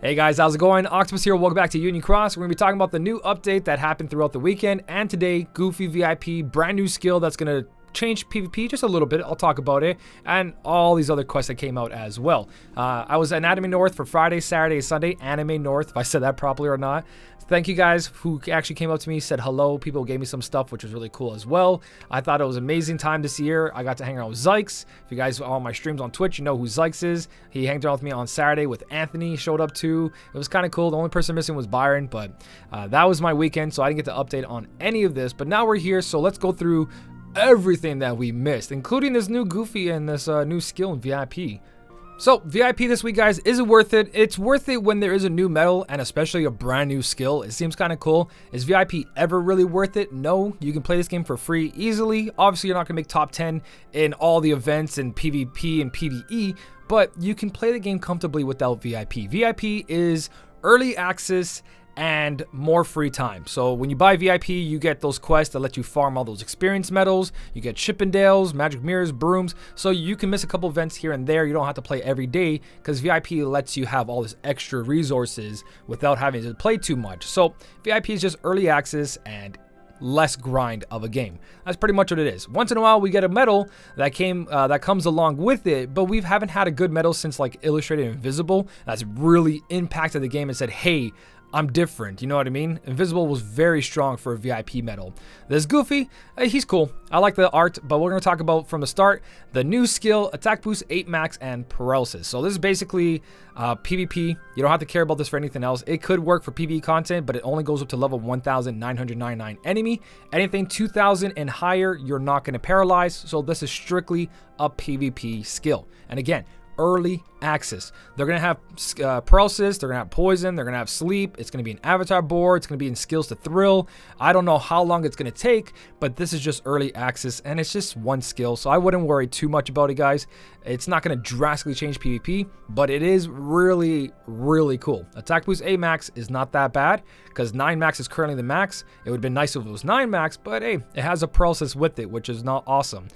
Hey guys, how's it going? Octopus here. Welcome back to Union Cross. We're going to be talking about the new update that happened throughout the weekend, and today, Goofy VIP, brand new skill that's going to change PvP just a little bit. I'll talk about it, and all these other quests that came out as well. I was at Anime North for Friday, Saturday, Sunday. Anime North, if I said that properly or not. Thank you guys who actually came up to me, said hello. People gave me some stuff, which was really cool as well. I thought it was an amazing time this year. I got to hang around with Zykes. If you guys are on my streams on Twitch, you know who Zykes is. He hanged out with me on Saturday with Anthony, showed up too. It was kind of cool. The only person missing was Byron, but that was my weekend, so I didn't get to update on any of this. But now we're here, so let's go through everything that we missed, including this new Goofy and this new skill in VIP. So VIP this week, guys, is it worth it? It's worth it when there is a new medal and especially a brand new skill. It seems kind of cool. Is VIP ever really worth it? No. You can play this game for free easily. Obviously, you're not gonna make top 10 in all the events in PvP and PvE, but you can play the game comfortably without VIP. VIP is early access and more free time. So when you buy VIP, you get those quests that let you farm all those experience medals. You get Chippendales, magic mirrors, brooms. So you can miss a couple events here and there. You don't have to play every day because VIP lets you have all this extra resources without having to play too much. So VIP is just early access and less grind of a game. That's pretty much what it is. Once in a while we get a medal that comes along with it, but we haven't had a good medal since like Illustrated Invisible that's really impacted the game and said, hey, I'm different, you know what I mean? Invisible was very strong for a VIP medal. This Goofy, he's cool. I like the art, but we're going to talk about from the start, the new skill, attack boost 8 max, and paralysis. So this is basically PvP. You don't have to care about this for anything else. It could work for PvE content, but it only goes up to level 1999 enemy. Anything 2000 and higher, you're not going to paralyze. So this is strictly a PvP skill. And again, early access. They're going to have paralysis, they're going to have poison, they're going to have sleep, it's going to be an avatar board, it's going to be in skills to thrill. I don't know how long it's going to take, but this is just early access and it's just one skill, so I wouldn't worry too much about it, guys. It's not going to drastically change PvP, but it is really, really cool. Attack boost 8 max is not that bad because 9 max is currently the max. It would have been nice if it was 9 max, but hey, it has a paralysis with it, which is not awesome.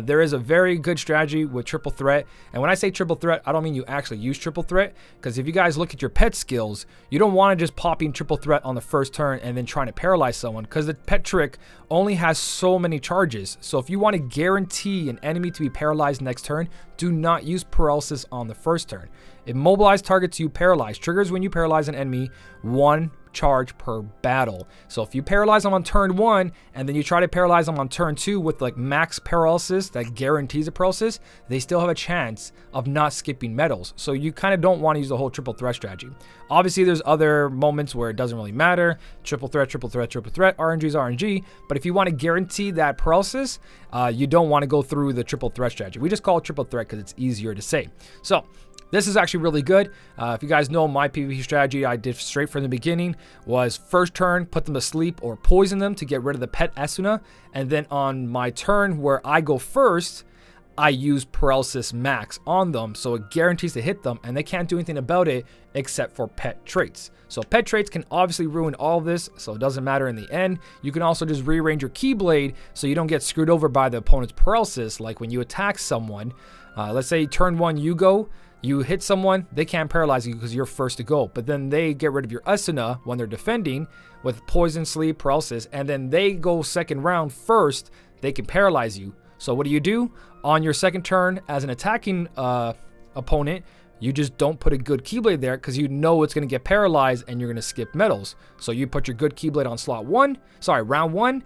There is a very good strategy with triple threat, and when I say triple threat, I don't mean you actually use triple threat, because if you guys look at your pet skills, you don't want to just popping triple threat on the first turn and then trying to paralyze someone, because the pet trick only has so many charges. So if you want to guarantee an enemy to be paralyzed next turn, do not use paralysis on the first turn. Immobilize targets you paralyze. Triggers when you paralyze an enemy, 1 charge per battle. So if you paralyze them on turn 1 and then you try to paralyze them on turn 2 with like max paralysis that guarantees a paralysis, they still have a chance of not skipping medals. So you kind of don't want to use the whole triple threat strategy. Obviously there's other moments where it doesn't really matter. Triple threat, triple threat, triple threat, RNG is RNG. But if you want to guarantee that paralysis, you don't want to go through the triple threat strategy. We just call it triple threat because it's easier to say. So this is actually really good. If you guys know my PvP strategy, I did straight from the beginning was first turn, put them to sleep or poison them to get rid of the pet Asuna. And then on my turn where I go first, I use paralysis max on them. So it guarantees to hit them and they can't do anything about it except for pet traits. So pet traits can obviously ruin all of this, so it doesn't matter in the end. You can also just rearrange your Keyblade so you don't get screwed over by the opponent's paralysis, like when you attack someone. Let's say turn 1 you go, you hit someone, they can't paralyze you because you're first to go. But then they get rid of your Asuna when they're defending with poison, sleep, paralysis, and then they go second round first, they can paralyze you. So what do? On your second turn as an attacking opponent, you just don't put a good Keyblade there because you know it's going to get paralyzed and you're going to skip medals. So you put your good Keyblade on round 1,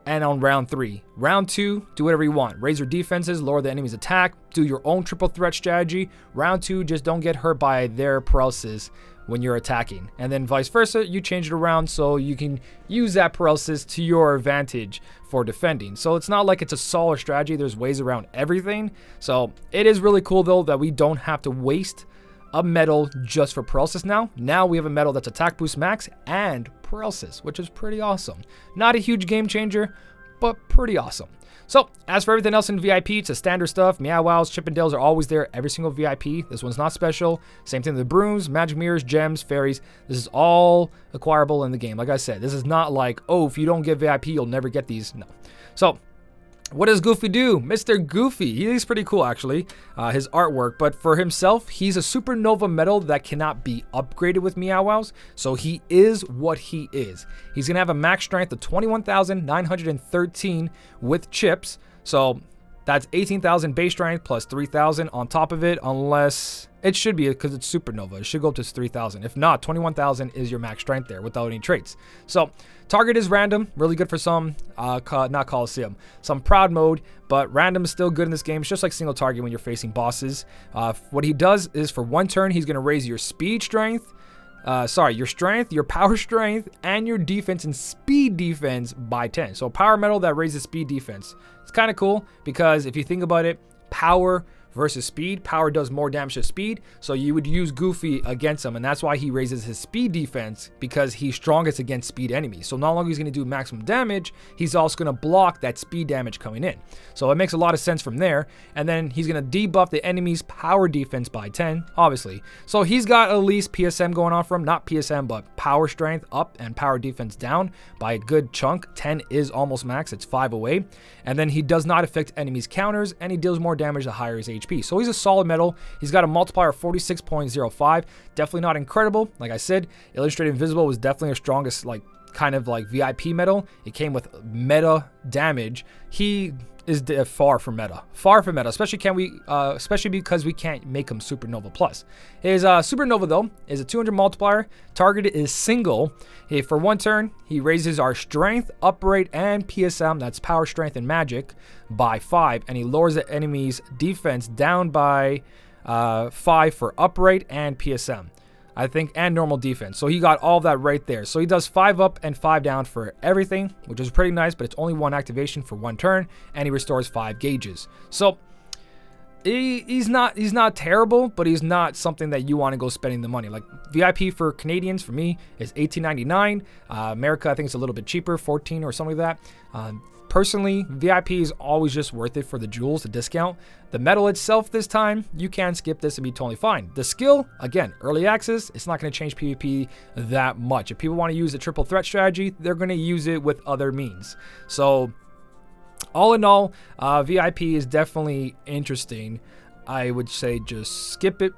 and on round 3. Round 2, do whatever you want. Raise your defenses, lower the enemy's attack, do your own triple threat strategy. Round 2, just don't get hurt by their paralysis when you're attacking. And then vice versa, you change it around so you can use that paralysis to your advantage for defending. So it's not like it's a solid strategy. There's ways around everything. So it is really cool though that we don't have to waste a medal just for paralysis now. Now we have a medal that's attack boost max and paralysis, which is pretty awesome. Not a huge game changer, but pretty awesome. So as for everything else in VIP, it's a standard stuff. Meow Wows, Chippendales are always there, every single VIP. This one's not special. Same thing with the brooms, magic mirrors, gems, fairies. This is all acquirable in the game. Like I said, this is not like, oh, if you don't get VIP, you'll never get these. No. So What does Goofy do? Mr. Goofy. He's pretty cool, actually, his artwork. But for himself, he's a supernova metal that cannot be upgraded with Meow Wows. So he is what he is. He's going to have a max strength of 21,913 with chips. So that's 18,000 base strength plus 3,000 on top of it, unless... It should be, because it's supernova. It should go up to 3,000. If not, 21,000 is your max strength there without any traits. So target is random, really good for some, not Coliseum, some proud mode, but random is still good in this game. It's just like single target when you're facing bosses. What he does is for one turn, he's going to raise your speed strength, your strength, your power strength, and your defense and speed defense by 10. So power metal that raises speed defense. It's kind of cool because if you think about it, power versus speed. Power does more damage to speed, so you would use Goofy against him, and that's why he raises his speed defense, because he's strongest against speed enemies. So not only he's going to do maximum damage, he's also going to block that speed damage coming in. So it makes a lot of sense from there. And then he's going to debuff the enemy's power defense by 10, obviously. So he's got at least PSM going on for him, not PSM, but power strength up and power defense down by a good chunk. 10 is almost max, it's 5 away. And then he does not affect enemies' counters, and he deals more damage the higher his HP. So he's a solid metal. He's got a multiplier of 46.05. Definitely not incredible. Like I said, Illustrated Invisible was definitely the strongest, like, kind of like VIP metal. It came with meta damage. He is far from meta. Far from meta, especially because we can't make him Supernova Plus. His Supernova, though, is a 200 multiplier. Target is single. For one turn, he raises our strength, uprate, and PSM, that's power, strength, and magic, by 5. And he lowers the enemy's defense down by 5 for uprate and PSM. I think, and normal defense. So he got all of that right there. So he does 5 up and 5 down for everything, which is pretty nice, but it's only one activation for one turn, and he restores 5 gauges. So he's not terrible, but he's not something that you want to go spending the money. Like VIP for Canadians, for me, is $18.99. America, I think it's a little bit cheaper, $14 or something like that. Personally, VIP is always just worth it for the jewels, the discount. The metal itself this time, you can skip this and be totally fine. The skill, again, early access, it's not going to change PvP that much. If people want to use a triple threat strategy, they're going to use it with other means. So all in all, VIP is definitely interesting. I would say just skip it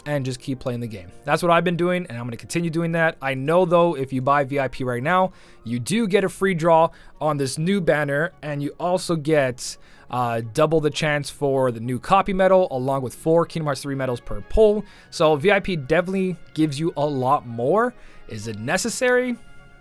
and just keep playing the game. That's what I've been doing, and I'm going to continue doing that. I know, though, if you buy VIP right now, you do get a free draw on this new banner, and you also get double the chance for the new copy medal, along with 4 Kingdom Hearts 3 medals per pull. So VIP definitely gives you a lot more. Is it necessary?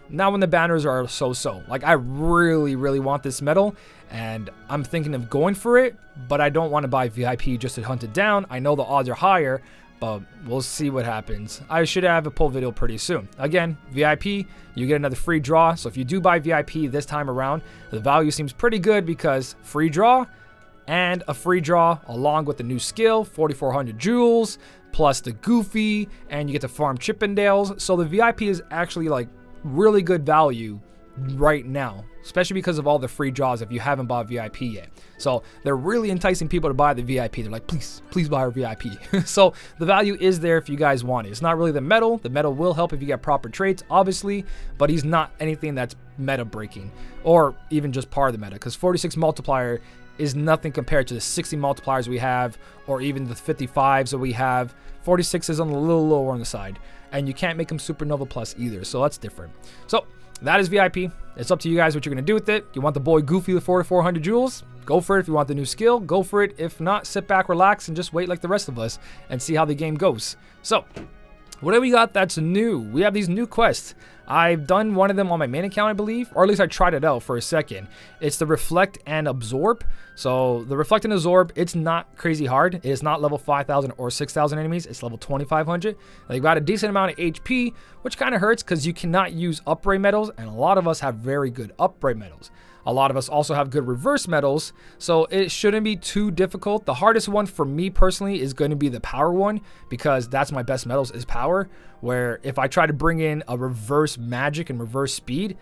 Not when the banners are so-so. Like, I really, really want this medal, and I'm thinking of going for it, but I don't want to buy VIP just to hunt it down. I know the odds are higher, but we'll see what happens. I should have a pull video pretty soon. Again, VIP, you get another free draw. So if you do buy VIP this time around, the value seems pretty good because free draw and a free draw along with the new skill, 4,400 jewels, plus the Goofy, and you get to farm Chippendales. So the VIP is actually like really good value right now, especially because of all the free draws if you haven't bought VIP yet. So they're really enticing people to buy the VIP. They're like, please buy our VIP. So the value is there if you guys want it. It's not really the metal. The metal will help if you get proper traits, obviously, but he's not anything that's meta breaking or even just part of the meta, because 46 multiplier is nothing compared to the 60 multipliers we have, or even the 55s that we have. 46 is on a little lower on the side, and you can't make him Supernova Plus either, so that's different. So that is VIP. It's up to you guys what you're going to do with it. You want the boy Goofy with 4,400 jewels? Go for it. If you want the new skill, go for it. If not, sit back, relax, and just wait like the rest of us and see how the game goes. So, what do we got that's new? We have these new quests. I've done one of them on my main account, I believe, or at least I tried it out for a second. It's the Reflect and Absorb. So the Reflect and Absorb, it's not crazy hard. It is not level 5,000 or 6,000 enemies. It's level 2,500. They've got a decent amount of HP, which kind of hurts because you cannot use upgrade medals, and a lot of us have very good upgrade medals. A lot of us also have good reverse medals, so it shouldn't be too difficult. The hardest one for me personally is going to be the power one, because that's my best medals is power, where if I try to bring in a reverse magic and reverse speed,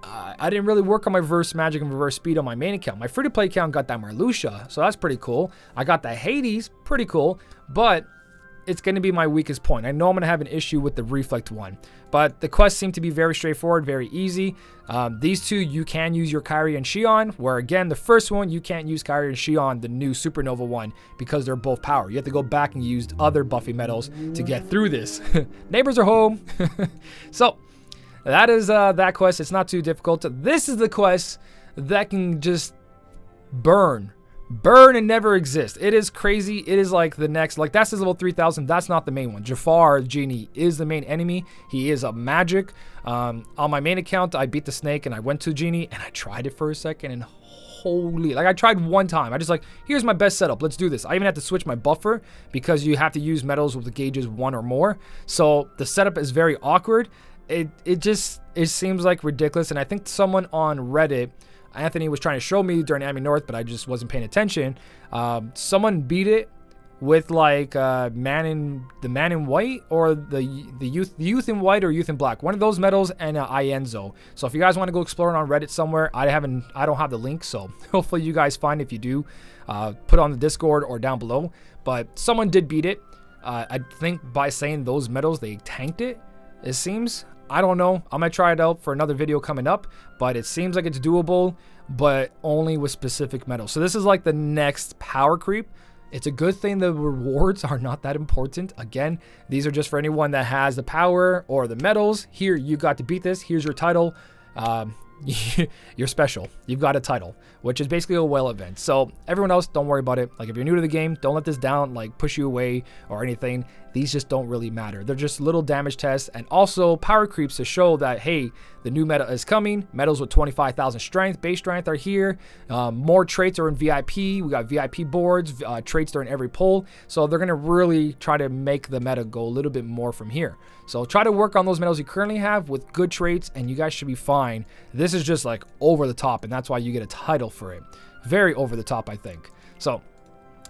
I didn't really work on my reverse magic and reverse speed on my main account. My free-to-play account got that Marluxia, so that's pretty cool. I got the Hades, pretty cool, but it's going to be my weakest point. I know I'm going to have an issue with the reflect one, but the quests seem to be very straightforward, very easy. These two, you can use your Kyrie and Xion, where again, the first one, you can't use Kyrie and Xion, the new Supernova one, because they're both power. You have to go back and use other buffy metals to get through this. Neighbors are home. So that is that quest. It's not too difficult. This is the quest that can just burn and never exist. It is crazy. It is like the next, like that's his level 3000. That's not the main one. Jafar Genie is the main enemy. He is a magic. On my main account, I beat the snake and I went to Genie and I tried it for a second and holy, like I tried one time. I just like, here's my best setup. Let's do this. I even had to switch my buffer because you have to use metals with the gauges 1 or more. So the setup is very awkward. It seems like ridiculous. And I think someone on Reddit, Anthony, was trying to show me during Anime North, but I just wasn't paying attention. Someone beat it with like the man in white or the youth in white or youth in black, one of those metals, and Ienzo. So if you guys want to go explore it on Reddit somewhere, I don't have the link, so hopefully you guys find it. If you do, put it on the Discord or down below. But someone did beat it. I think by saying those metals, they tanked it. It seems. I don't know. I'm going to try it out for another video coming up, but it seems like it's doable, but only with specific metals. So this is like the next power creep. It's a good thing the rewards are not that important. Again, these are just for anyone that has the power or the metals. Here, you got to beat this. Here's your title. You're special. You've got a title, which is basically a whale event. So everyone else, don't worry about it. Like if you're new to the game, don't let this down, like push you away or anything. These just don't really matter. They're just little damage tests and also power creeps to show that, hey, the new meta is coming. Metals with 25,000 strength, base strength are here. More traits are in VIP. We got VIP boards. Traits are in every pull. So they're going to really try to make the meta go a little bit more from here. So try to work on those metals you currently have with good traits and you guys should be fine. This is just like over the top and that's why you get a title for it. Very over the top, I think. So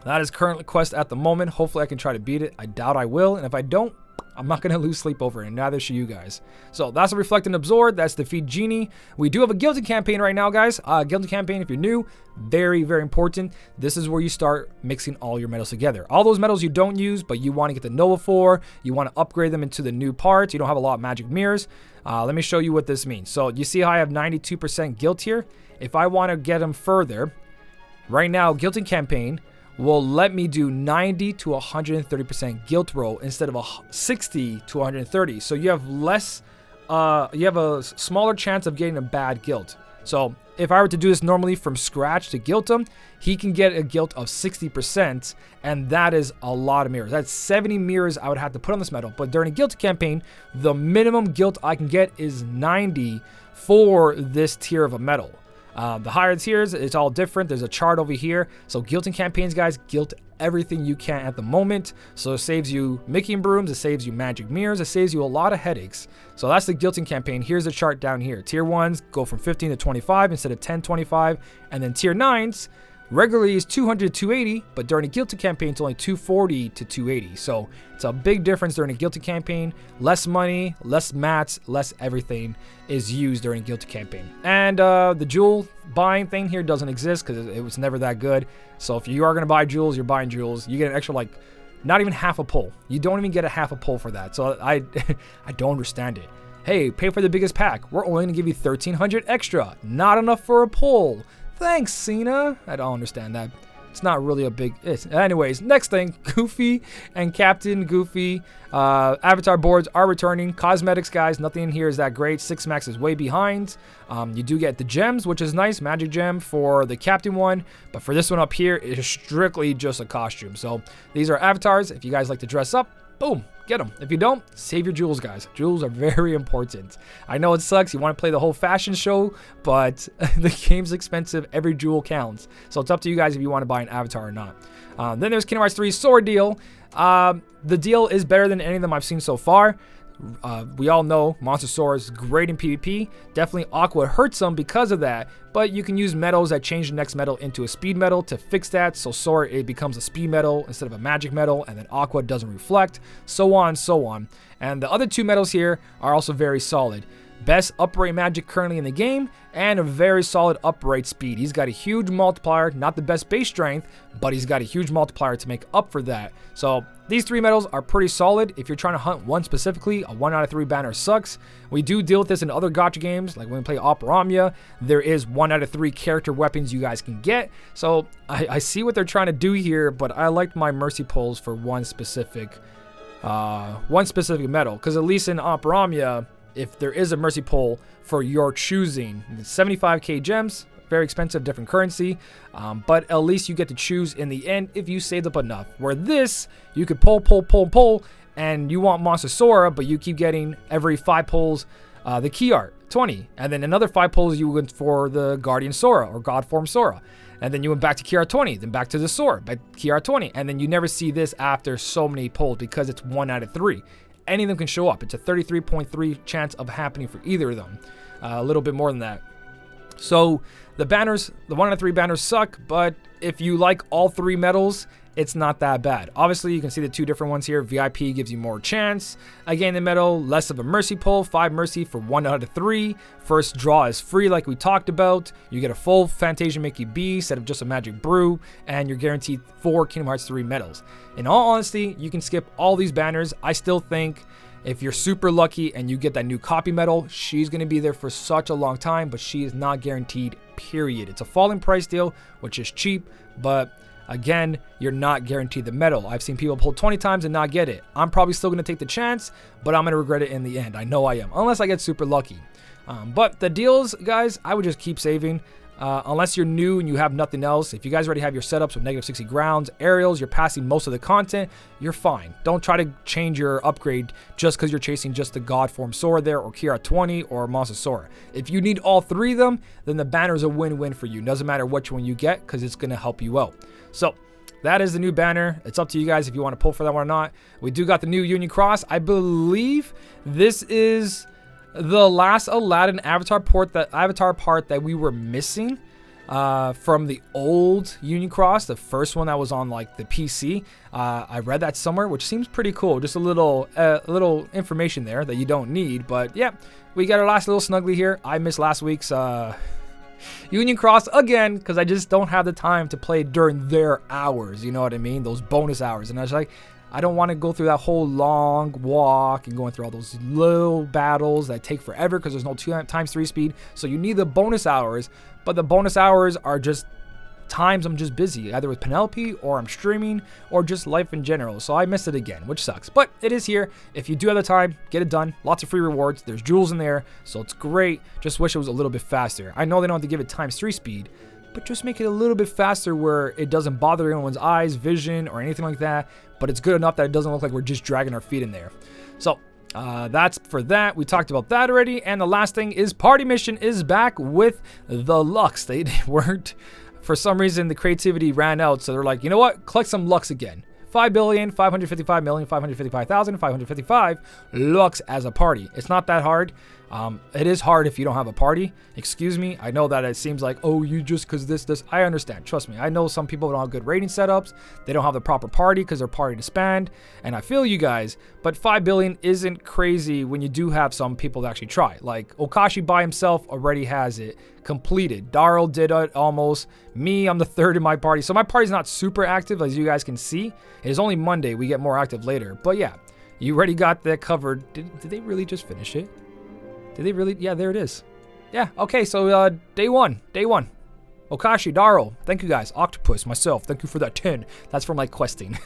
that is current quest at the moment. Hopefully I can try to beat it. I doubt I will. And if I don't, I'm not going to lose sleep over it, and neither should you guys. So that's a Reflect and Absorb. That's Defeat Genie. We do have a Guilty campaign right now, guys. Guilty campaign, if you're new, very, very important. This is where you start mixing all your metals together. All those metals you don't use, but you want to get the Nova for, you want to upgrade them into the new parts. You don't have a lot of magic mirrors. Let me show you what this means. So you see how I have 92% guilt here? If I want to get them further, right now, Guilty campaign will let me do 90 to 130% guilt roll instead of a 60 to 130. So you have less, you have a smaller chance of getting a bad guilt. So if I were to do this normally from scratch to guilt him, he can get a guilt of 60%, and that is a lot of mirrors. That's 70 mirrors I would have to put on this metal. But during a guilt campaign, the minimum guilt I can get is 90 for this tier of a metal. The higher tiers, it's all different. There's a chart over here. So guilting campaigns, guys, guilt everything you can at the moment. So it saves you Mickey and brooms, it saves you magic mirrors, it saves you a lot of headaches. So that's the guilting campaign. Here's the chart down here. Tier 1s go from 15 to 25 instead of 10, 25. And then tier 9s regularly is 200 to 280, but during a guilty campaign, it's only 240 to 280. So it's a big difference during a guilty campaign. Less money, less mats, less everything is used during a guilty campaign. And the jewel buying thing here doesn't exist because it was never that good. So if you are going to buy jewels, you're buying jewels. You get an extra, like, not even half a pull. You don't even get a half a pull for that. So I don't understand it. Hey, pay for the biggest pack. We're only going to give you 1,300 extra. Not enough for a pull. Thanks, Cena. I don't understand that. It's not really a big... Anyways, next thing. Goofy and Captain Goofy. Avatar boards are returning. Cosmetics, guys. Nothing in here is that great. 6 max is way behind. You do get the gems, which is nice. Magic gem for the Captain one. But for this one up here, it is strictly just a costume. So these are avatars. If you guys like to dress up, boom, get them. If you don't, save your jewels, guys. Jewels are very important. I know it sucks. You want to play the whole fashion show, but the game's expensive. Every jewel counts. So it's up to you guys if you want to buy an avatar or not. Then there's Kingdom Hearts 3 sword deal. The deal is better than any of them I've seen so far. We all know Monster Sword is great in PvP. Definitely Aqua hurts them because of that, but you can use metals that change the next metal into a speed metal to fix that. So Sword, it becomes a speed metal instead of a magic metal, and then Aqua doesn't reflect, so on and so on. And the other two metals here are also very solid. best upright magic currently in the game, and a very solid upright speed. He's got a huge multiplier, not the best base strength, but he's got a huge multiplier to make up for that. So these 3 medals are pretty solid. If you're trying to hunt one specifically, a 1 out of 3 banner sucks. We do deal with this in other gacha games, like when we play Opera, there is 1 out of 3 character weapons you guys can get. So I see what they're trying to do here, but I liked my mercy pulls for one specific medal, because at least in Opera, if there is a mercy pull for your choosing, it's 75k gems, very expensive, different currency, but at least you get to choose in the end if you saved up enough. Where this, you could pull, and you want Monster Sora, but you keep getting every 5 pulls the key art, 20, and then another 5 pulls you went for the Guardian Sora or God Form Sora. And then you went back to Key 20, then back to the Sword, back Key 20, and then you never see this after so many pulls because it's 1 out of 3. Any of them can show up. It's a 33.3 chance of happening for either of them. A little bit more than that. So the banners, the 1 out of 3 banners suck, but if you like all 3 medals, it's not that bad. Obviously, you can see the 2 different ones here. VIP gives you more chance. Again, the medal, less of a mercy pull, 5 mercy for 1 out of 3. First draw is free like we talked about. You get a full Fantasia Mickey B instead of just a Magic Brew, and you're guaranteed 4 Kingdom Hearts 3 medals. In all honesty, you can skip all these banners. I still think if you're super lucky and you get that new copy medal, she's going to be there for such a long time, but she is not guaranteed, period. It's a falling price deal, which is cheap, but again, you're not guaranteed the medal. I've seen people pull 20 times and not get it. I'm probably still going to take the chance, but I'm going to regret it in the end. I know I am, unless I get super lucky. But the deals, guys, I would just keep saving. Unless you're new and you have nothing else. If you guys already have your setups with negative 60 grounds, aerials, you're passing most of the content, you're fine. Don't try to change your upgrade just because you're chasing just the God Form Sora there, or Kira 20, or Monster Sora. If you need all 3 of them, then the banner is a win-win for you. Doesn't matter which one you get, because it's going to help you out. So that is the new banner. It's up to you guys if you want to pull for that one or not. We do got the new Union Cross. I believe this is the last Aladdin avatar part that we were missing from the old Union Cross, the first one that was on like the PC. I read that somewhere, which seems pretty cool. Just a little information there that you don't need, but yeah, we got our last little snuggly here. I missed last week's Union Cross again because I just don't have the time to play during their hours. You know what I mean? Those bonus hours, and I was like, I don't want to go through that whole long walk and going through all those little battles that take forever because there's no 2x3 speed. So you need the bonus hours, but the bonus hours are just times I'm just busy, either with Penelope or I'm streaming or just life in general. So I missed it again, which sucks, but it is here. If you do have the time, get it done. Lots of free rewards. There's jewels in there, so it's great. Just wish it was a little bit faster. I know they don't have to give it ×3 speed, but just make it a little bit faster where it doesn't bother anyone's eyes, vision, or anything like that. But it's good enough that it doesn't look like we're just dragging our feet in there. So that's for that. We talked about that already. And the last thing is Party Mission is back with the Lux. They weren't, for some reason, the creativity ran out. So they're like, you know what? Collect some Lux again. 5,555,555,555 Lux as a party. It's not that hard. It is hard if you don't have a party. Excuse me. I know that it seems like, oh, you just because this. I understand. Trust me. I know some people don't have good rating setups. They don't have the proper party because they're party disband. And I feel you guys. But 5 billion isn't crazy when you do have some people that actually try. Like Okashi by himself already has it completed. Darryl did it almost. Me, I'm the 3rd in my party. So my party's not super active, as you guys can see. It is only Monday. We get more active later. But yeah, you already got that covered. Did they really just finish it? Did they really? Yeah, there it is. Yeah, okay, so day one. Okashi, Darryl, thank you guys. Octopus, myself, thank you for that 10. That's from like questing.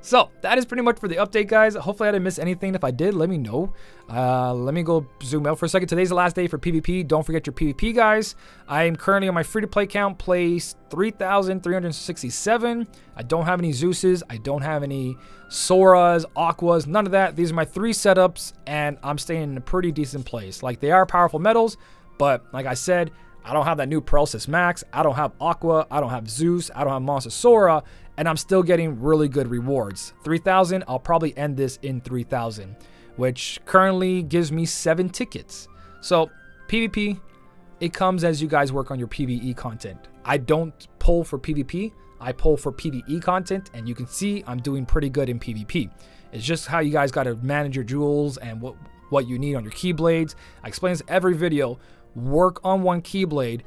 So that is pretty much for the update, guys. Hopefully I didn't miss anything. If I did, let me know. Let me go zoom out for a second. Today's the last day for PvP. Don't forget your PvP, guys. I am currently on my free-to-play count, place 3,367. I don't have any Zeuses. I don't have any Soras, Aquas, none of that. These are my 3 setups, and I'm staying in a pretty decent place. Like, they are powerful medals, but like I said, I don't have that new Paralysis Max. I don't have Aqua. I don't have Zeus. I don't have Monster Sora. And I'm still getting really good rewards. 3,000. I'll probably end this in 3,000, which currently gives me 7 tickets. So PvP, it comes as you guys work on your PvE content. I don't pull for PvP. I pull for PvE content. And you can see I'm doing pretty good in PvP. It's just how you guys got to manage your jewels and what you need on your keyblades. I explain this every video. Work on one keyblade.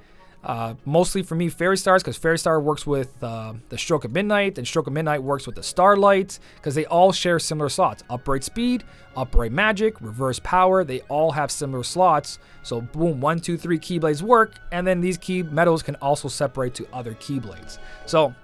Mostly for me, Fairy Stars, because Fairy Star works with the Stroke of Midnight, and Stroke of Midnight works with the Starlight, because they all share similar slots. Upright Speed, Upright Magic, Reverse Power, they all have similar slots. So boom, 1, 2, 3 Keyblades work, and then these key metals can also separate to other Keyblades. So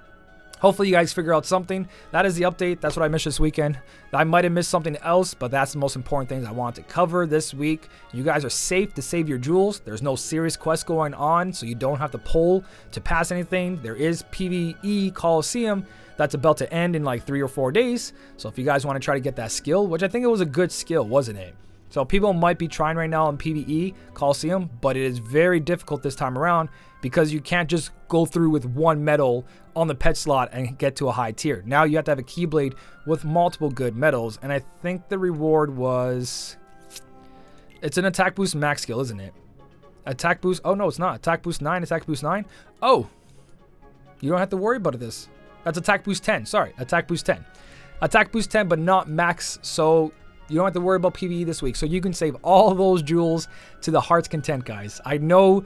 hopefully you guys figure out something. That is the update. That's what I missed this weekend. I might have missed something else, but that's the most important things I want to cover this week. You guys are safe to save your jewels. There's no serious quest going on, so you don't have to pull to pass anything. There is PvE Coliseum that's about to end in like 3 or 4 days. So if you guys want to try to get that skill, which I think it was a good skill, wasn't it? So people might be trying right now on PvE Coliseum, but it is very difficult this time around because you can't just go through with one medal on the pet slot and get to a high tier. Now you have to have a Keyblade with multiple good medals, and I think the reward was... It's an attack boost max skill, isn't it? Attack boost... Oh, no, it's not. Attack boost 9, attack boost 9. Oh! You don't have to worry about this. That's attack boost 10. Sorry, attack boost 10. Attack boost 10, but not max, so... You don't have to worry about PvE this week, so you can save all those jewels to the heart's content, guys. I know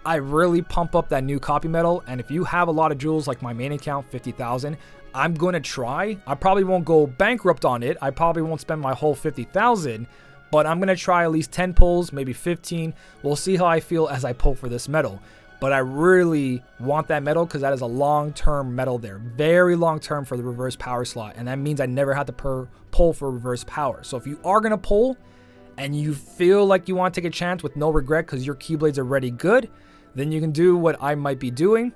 I really pump up that new copy medal, and if you have a lot of jewels like my main account, 50,000, I'm going to try. I probably won't go bankrupt on it. I probably won't spend my whole 50,000, but I'm going to try at least 10 pulls, maybe 15. We'll see how I feel as I pull for this medal. But I really want that medal because that is a long-term medal there. Very long-term for the reverse power slot. And that means I never have to pull for reverse power. So if you are going to pull and you feel like you want to take a chance with no regret because your Keyblades are already good, then you can do what I might be doing.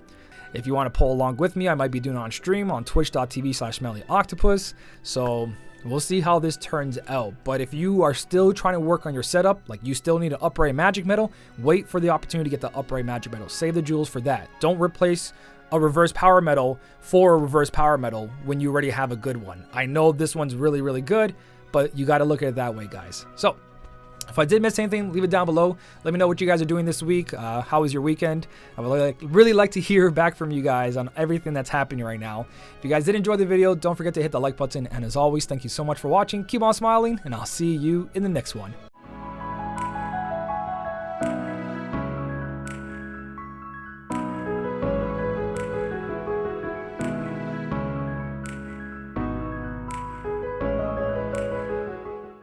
If you want to pull along with me, I might be doing it on stream on twitch.tv/SmellyOctopus. So we'll see how this turns out. But if you are still trying to work on your setup, like you still need an upright magic medal, wait for the opportunity to get the upright magic medal. Save the jewels for that. Don't replace a reverse power medal for a reverse power medal when you already have a good one. I know this one's really, really good, but you got to look at it that way, guys. So if I did miss anything, leave it down below. Let me know what you guys are doing this week. How was your weekend? I would really like to hear back from you guys on everything that's happening right now. If you guys did enjoy the video, don't forget to hit the like button. And as always, thank you so much for watching. Keep on smiling, and I'll see you in the next one.